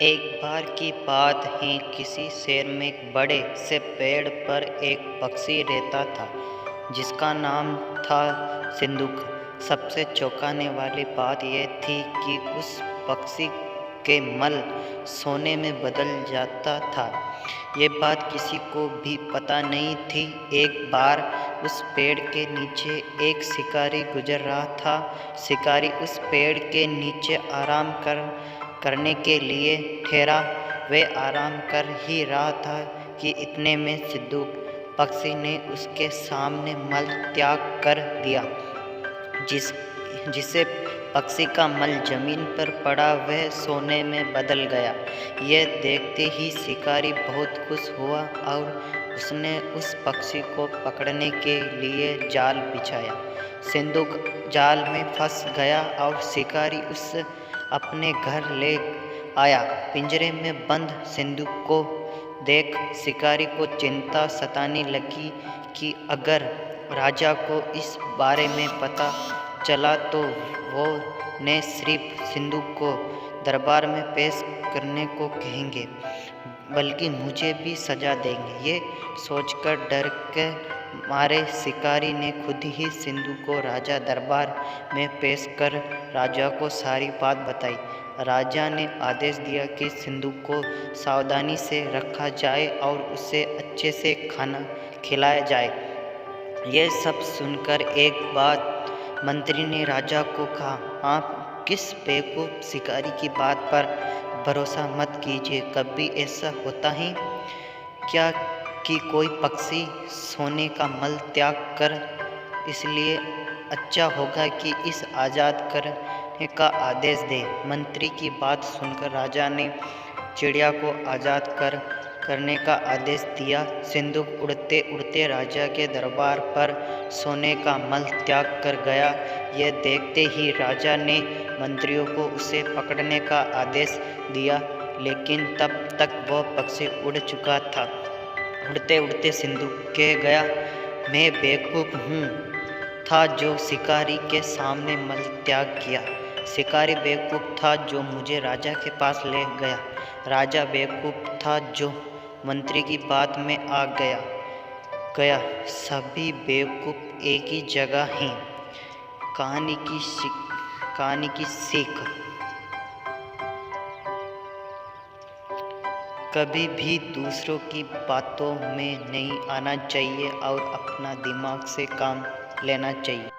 एक बार की बात है, किसी शहर में एक बड़े से पेड़ पर एक पक्षी रहता था जिसका नाम था सिंदूक। सबसे चौंकाने वाली बात यह थी कि उस पक्षी के मल सोने में बदल जाता था। ये बात किसी को भी पता नहीं थी। एक बार उस पेड़ के नीचे एक शिकारी गुजर रहा था। शिकारी उस पेड़ के नीचे आराम करने के लिए ठहरा। वह आराम कर ही रहा था कि इतने में सिंदूक पक्षी ने उसके सामने मल त्याग कर दिया। जिसे पक्षी का मल जमीन पर पड़ा वह सोने में बदल गया। यह देखते ही शिकारी बहुत खुश हुआ और उसने उस पक्षी को पकड़ने के लिए जाल बिछाया। सिंदूक जाल में फंस गया और शिकारी उसे अपने घर ले आया। पिंजरे में बंद सिंदूक को देख शिकारी को चिंता सताने लगी कि अगर राजा को इस बारे में पता चला तो वो न सिर्फ सिंदूक को दरबार में पेश करने को कहेंगे बल्कि मुझे भी सजा देंगे। ये सोचकर डर के मारे शिकारी ने खुद ही सिंदूक को राजा दरबार में पेश कर राजा को सारी बात बताई। राजा ने आदेश दिया कि सिंदूक को सावधानी से रखा जाए और उसे अच्छे से खाना खिलाया जाए। यह सब सुनकर एक बार मंत्री ने राजा को कहा, आप किस बेवकूफ़ शिकारी की बात पर भरोसा मत कीजिए। कभी ऐसा होता है क्या कि कोई पक्षी सोने का मल त्याग कर, इसलिए अच्छा होगा कि इसे आज़ाद करने का आदेश दे। मंत्री की बात सुनकर राजा ने चिड़िया को आज़ाद करने का आदेश दिया। सिंदूक उड़ते उड़ते राजा के दरबार पर सोने का मल त्याग कर गया। यह देखते ही राजा ने मंत्रियों को उसे पकड़ने का आदेश दिया, लेकिन तब तक वह पक्षी उड़ चुका था। उड़ते उड़ते सिंदूक कह गया, मैं बेवकूफ़ था जो शिकारी के सामने मल त्याग किया। शिकारी बेवकूफ़ था जो मुझे राजा के पास ले गया। राजा बेवकूफ़ था जो मंत्री की बात में आ गया। सभी बेवकूफ़ एक ही जगह हैं। कहानी की सीख, कभी भी दूसरों की बातों में नहीं आना चाहिए और अपना दिमाग से काम लेना चाहिए।